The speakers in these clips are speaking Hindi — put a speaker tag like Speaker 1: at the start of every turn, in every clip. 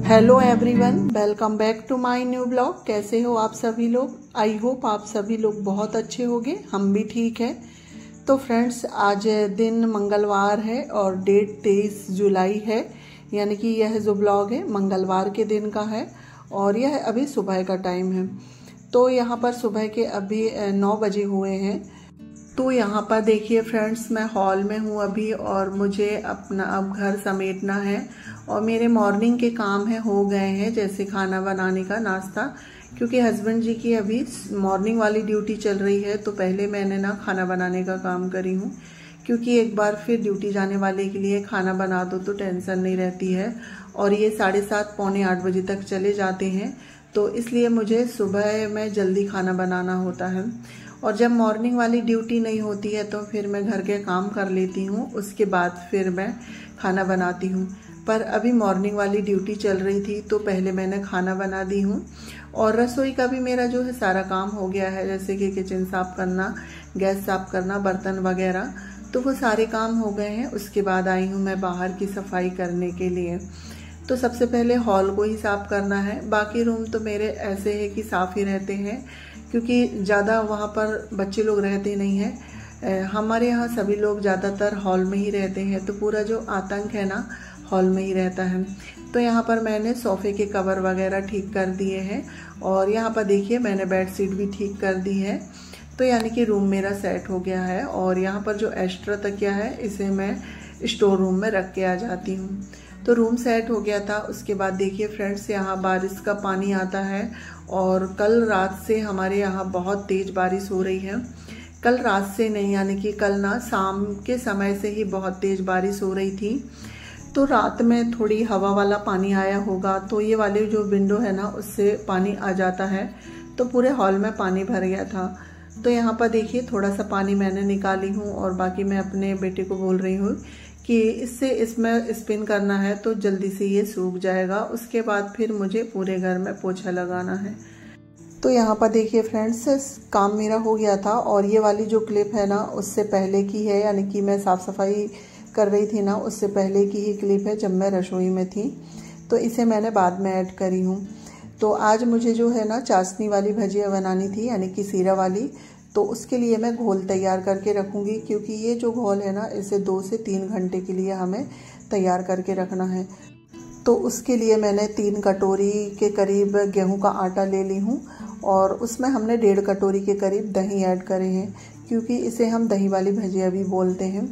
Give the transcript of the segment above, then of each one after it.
Speaker 1: Hello everyone, welcome back to my new blog. कैसे हो आप सभी लोग? आई होप आप सभी लोग बहुत अच्छे होंगे। हम भी ठीक है। तो फ्रेंड्स, आज दिन मंगलवार है और डेट 23 जुलाई है, यानी कि यह जो ब्लॉग है मंगलवार के दिन का है और यह अभी सुबह का टाइम है। तो यहाँ पर सुबह के अभी 9 बजे हुए हैं। तो यहाँ पर देखिए फ्रेंड्स, मैं हॉल में हूँ अभी और मुझे अपना अब घर समेटना है और मेरे मॉर्निंग के काम हो गए हैं, जैसे खाना बनाने का, नाश्ता। क्योंकि हस्बैंड जी की अभी मॉर्निंग वाली ड्यूटी चल रही है, तो पहले मैंने ना खाना बनाने का काम करी हूँ, क्योंकि एक बार फिर ड्यूटी जाने वाले के लिए खाना बना दो तो टेंशन नहीं रहती है। और ये 7:30 पौने 8 बजे तक चले जाते हैं, तो इसलिए मुझे सुबह में जल्दी खाना बनाना होता है। और जब मॉर्निंग वाली ड्यूटी नहीं होती है तो फिर मैं घर के काम कर लेती हूँ, उसके बाद फिर मैं खाना बनाती हूँ। पर अभी मॉर्निंग वाली ड्यूटी चल रही थी तो पहले मैंने खाना बना दी हूँ और रसोई का भी मेरा जो है सारा काम हो गया है, जैसे कि किचन साफ करना, गैस साफ करना, बर्तन वगैरह, तो वो सारे काम हो गए हैं। उसके बाद आई हूँ मैं बाहर की सफाई करने के लिए। तो सबसे पहले हॉल को ही साफ़ करना है। बाकी रूम तो मेरे ऐसे है कि साफ़ ही रहते हैं, क्योंकि ज़्यादा वहाँ पर बच्चे लोग रहते नहीं हैं। हमारे यहाँ सभी लोग ज़्यादातर हॉल में ही रहते हैं, तो पूरा जो आतंक है ना हॉल में ही रहता है। तो यहाँ पर मैंने सोफ़े के कवर वगैरह ठीक कर दिए हैं और यहाँ पर देखिए मैंने बेडशीट भी ठीक कर दी है। तो यानी कि रूम मेरा सेट हो गया है। और यहाँ पर जो एक्स्ट्रा तकिया है इसे मैं स्टोर रूम में रख के आ जाती हूँ। तो रूम सेट हो गया था। उसके बाद देखिए फ्रेंड्स, यहाँ बारिश का पानी आता है और कल रात से हमारे यहाँ बहुत तेज़ बारिश हो रही है। कल रात से नहीं, यानी कि कल ना शाम के समय से ही बहुत तेज़ बारिश हो रही थी। तो रात में थोड़ी हवा वाला पानी आया होगा, तो ये वाले जो विंडो है ना उससे पानी आ जाता है, तो पूरे हॉल में पानी भर गया था। तो यहाँ पर देखिए थोड़ा सा पानी मैंने निकाली हूँ और बाकी मैं अपने बेटे को बोल रही हूँ कि इसमें स्पिन करना है तो जल्दी से ये सूख जाएगा। उसके बाद फिर मुझे पूरे घर में पोछा लगाना है। तो यहाँ पर देखिए फ्रेंड्स, काम मेरा हो गया था और ये वाली जो क्लिप है ना उससे पहले की है, यानी कि मैं साफ़ सफाई कर रही थी ना उससे पहले की ही क्लिप है, जब मैं रसोई में थी। तो इसे मैंने बाद में ऐड करी हूँ। तो आज मुझे जो है ना चाशनी वाली भजिया बनानी थी, यानी कि सीरा वाली। तो उसके लिए मैं घोल तैयार करके रखूँगी, क्योंकि ये जो घोल है ना इसे 2 से 3 घंटे के लिए हमें तैयार करके रखना है। तो उसके लिए मैंने 3 कटोरी के करीब गेहूं का आटा ले ली हूँ और उसमें हमने 1.5 कटोरी के करीब दही ऐड करे हैं, क्योंकि इसे हम दही वाली भजिया भी बोलते हैं।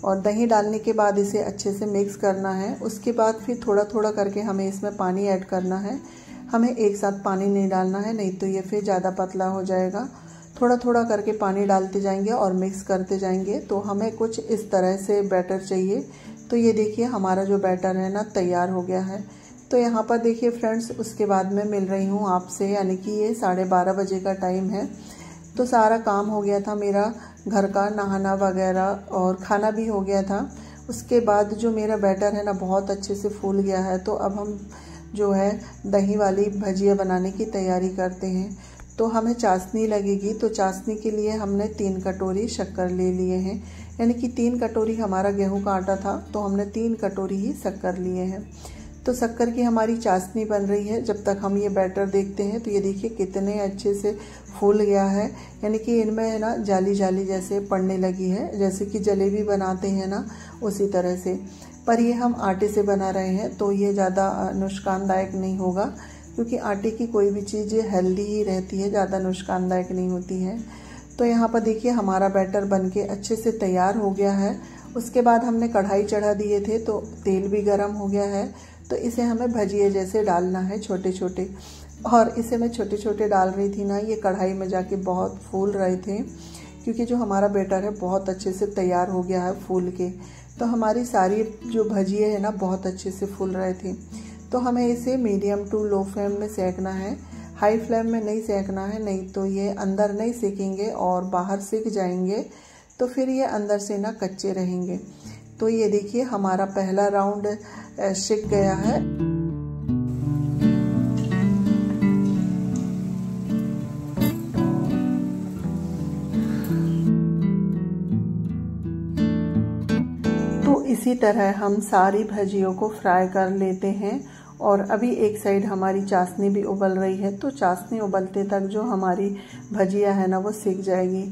Speaker 1: और दही डालने के बाद इसे अच्छे से मिक्स करना है। उसके बाद फिर थोड़ा थोड़ा करके हमें इसमें पानी ऐड करना है। हमें एक साथ पानी नहीं डालना है, नहीं तो ये फिर ज़्यादा पतला हो जाएगा। थोड़ा थोड़ा करके पानी डालते जाएंगे और मिक्स करते जाएंगे। तो हमें कुछ इस तरह से बैटर चाहिए। तो ये देखिए हमारा जो बैटर है ना तैयार हो गया है। तो यहाँ पर देखिए फ्रेंड्स, उसके बाद मैं मिल रही हूँ आपसे, यानी कि ये 12:30 बजे का टाइम है। तो सारा काम हो गया था मेरा, घर का नहाना वगैरह और खाना भी हो गया था। उसके बाद जो मेरा बैटर है ना बहुत अच्छे से फूल गया है। तो अब हम जो है दही वाली भजिया बनाने की तैयारी करते हैं। तो हमें चाशनी लगेगी, तो चाशनी के लिए हमने 3 कटोरी शक्कर ले लिए हैं, यानी कि 3 कटोरी हमारा गेहूं का आटा था तो हमने 3 कटोरी ही शक्कर लिए हैं। तो शक्कर की हमारी चाशनी बन रही है। जब तक हम ये बैटर देखते हैं तो ये देखिए कितने अच्छे से फूल गया है, यानी कि इनमें है ना जाली जाली जैसे पड़ने लगी है, जैसे कि जलेबी बनाते हैं ना उसी तरह से। पर ये हम आटे से बना रहे हैं तो ये ज़्यादा नुकसानदायक नहीं होगा, क्योंकि आटे की कोई भी चीज़ हेल्दी ही रहती है, ज़्यादा नुकसानदायक नहीं होती है। तो यहाँ पर देखिए हमारा बैटर बनके अच्छे से तैयार हो गया है। उसके बाद हमने कढ़ाई चढ़ा दिए थे तो तेल भी गर्म हो गया है। तो इसे हमें भजिए जैसे डालना है छोटे छोटे, और इसे मैं छोटे छोटे डाल रही थी ना, ये कढ़ाई में जाके बहुत फूल रहे थे, क्योंकि जो हमारा बैटर है बहुत अच्छे से तैयार हो गया है फूल के। तो हमारी सारी जो भजिए है ना बहुत अच्छे से फूल रहे थे। तो हमें इसे मीडियम टू लो फ्लेम में सेकना है, हाई फ्लेम में नहीं सेकना है, नहीं तो ये अंदर नहीं सेकेंगे और बाहर सिक जाएंगे, तो फिर ये अंदर से ना कच्चे रहेंगे। तो ये देखिए हमारा पहला राउंड सिक गया है। तो इसी तरह हम सारी भजियों को फ्राई कर लेते हैं और अभी एक साइड हमारी चाशनी भी उबल रही है, तो चाशनी उबलते तक जो हमारी भजिया है ना वो सीख जाएगी।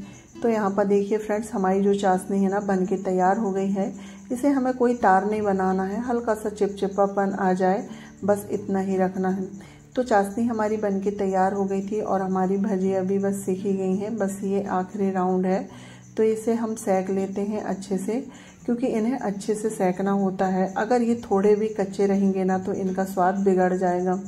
Speaker 1: तो यहाँ पर देखिए फ्रेंड्स, हमारी जो चाशनी है ना बन के तैयार हो गई है। इसे हमें कोई तार नहीं बनाना है, हल्का सा चिपचिपापन आ जाए बस इतना ही रखना है। तो चाशनी हमारी बन के तैयार हो गई थी और हमारी भजिया भी बस सीखी गई हैं। बस ये आखिरी राउंड है, तो इसे हम सेक लेते हैं अच्छे से, क्योंकि इन्हें अच्छे से सेकना होता है। अगर ये थोड़े भी कच्चे रहेंगे ना तो इनका स्वाद बिगड़ जाएगा।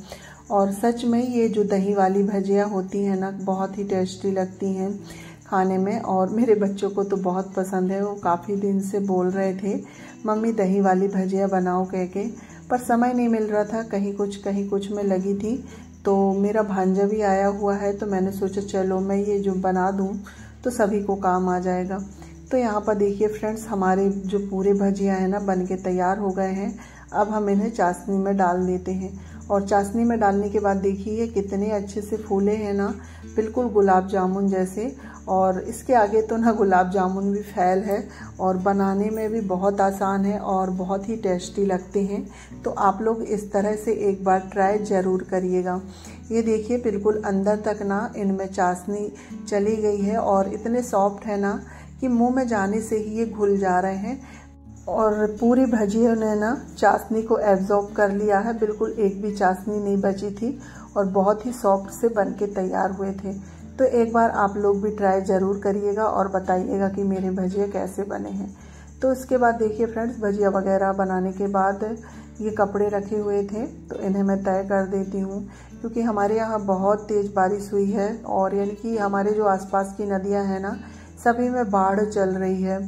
Speaker 1: और सच में ये जो दही वाली भजिया होती है ना बहुत ही टेस्टी लगती हैं खाने में, और मेरे बच्चों को तो बहुत पसंद है। वो काफ़ी दिन से बोल रहे थे मम्मी दही वाली भजिया बनाओ कह के, पर समय नहीं मिल रहा था, कहीं कुछ में लगी थी। तो मेरा भांजा भी आया हुआ है, तो मैंने सोचा चलो मैं ये जो बना दूँ तो सभी को काम आ जाएगा। तो यहाँ पर देखिए फ्रेंड्स, हमारे जो पूरे भजिया है ना बन के तैयार हो गए हैं। अब हम इन्हें चाशनी में डाल देते हैं, और चाशनी में डालने के बाद देखिए कितने अच्छे से फूले हैं ना, बिल्कुल गुलाब जामुन जैसे। और इसके आगे तो ना गुलाब जामुन भी फैल है, और बनाने में भी बहुत आसान है और बहुत ही टेस्टी लगते हैं। तो आप लोग इस तरह से एक बार ट्राई ज़रूर करिएगा। ये देखिए बिल्कुल अंदर तक ना इनमें चाशनी चली गई है, और इतने सॉफ्ट है ना कि मुंह में जाने से ही ये घुल जा रहे हैं। और पूरी भजिया ने ना चाशनी को एब्जॉर्ब कर लिया है, बिल्कुल एक भी चाशनी नहीं बची थी, और बहुत ही सॉफ्ट से बन के तैयार हुए थे। तो एक बार आप लोग भी ट्राई ज़रूर करिएगा और बताइएगा कि मेरे भजिया कैसे बने हैं। तो इसके बाद देखिए फ्रेंड्स, भजिया वगैरह बनाने के बाद ये कपड़े रखे हुए थे, तो इन्हें मैं तय कर देती हूँ, क्योंकि हमारे यहाँ बहुत तेज़ बारिश हुई है, और यानी कि हमारे जो आसपास की नदियाँ हैं ना सभी में बाढ़ चल रही है।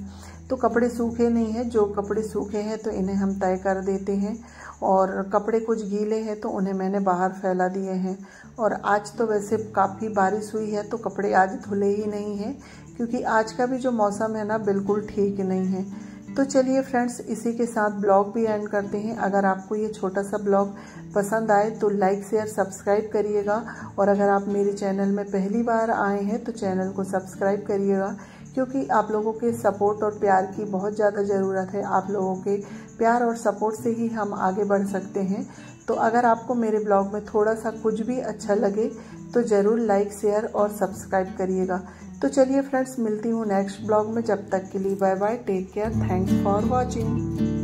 Speaker 1: तो कपड़े सूखे नहीं हैं, जो कपड़े सूखे हैं तो इन्हें हम तय कर देते हैं, और कपड़े कुछ गीले हैं तो उन्हें मैंने बाहर फैला दिए हैं। और आज तो वैसे काफ़ी बारिश हुई है, तो कपड़े आज धुले ही नहीं हैं, क्योंकि आज का भी जो मौसम है ना बिल्कुल ठीक नहीं है। तो चलिए फ्रेंड्स, इसी के साथ ब्लॉग भी एंड करते हैं। अगर आपको ये छोटा सा ब्लॉग पसंद आए तो लाइक शेयर सब्सक्राइब करिएगा, और अगर आप मेरे चैनल में पहली बार आए हैं तो चैनल को सब्सक्राइब करिएगा, क्योंकि आप लोगों के सपोर्ट और प्यार की बहुत ज़्यादा ज़रूरत है। आप लोगों के प्यार और सपोर्ट से ही हम आगे बढ़ सकते हैं। तो अगर आपको मेरे ब्लॉग में थोड़ा सा कुछ भी अच्छा लगे तो ज़रूर लाइक शेयर और सब्सक्राइब करिएगा। तो चलिए फ्रेंड्स, मिलती हूँ नेक्स्ट ब्लॉग में। जब तक के लिए bye bye, take care, thanks for watching.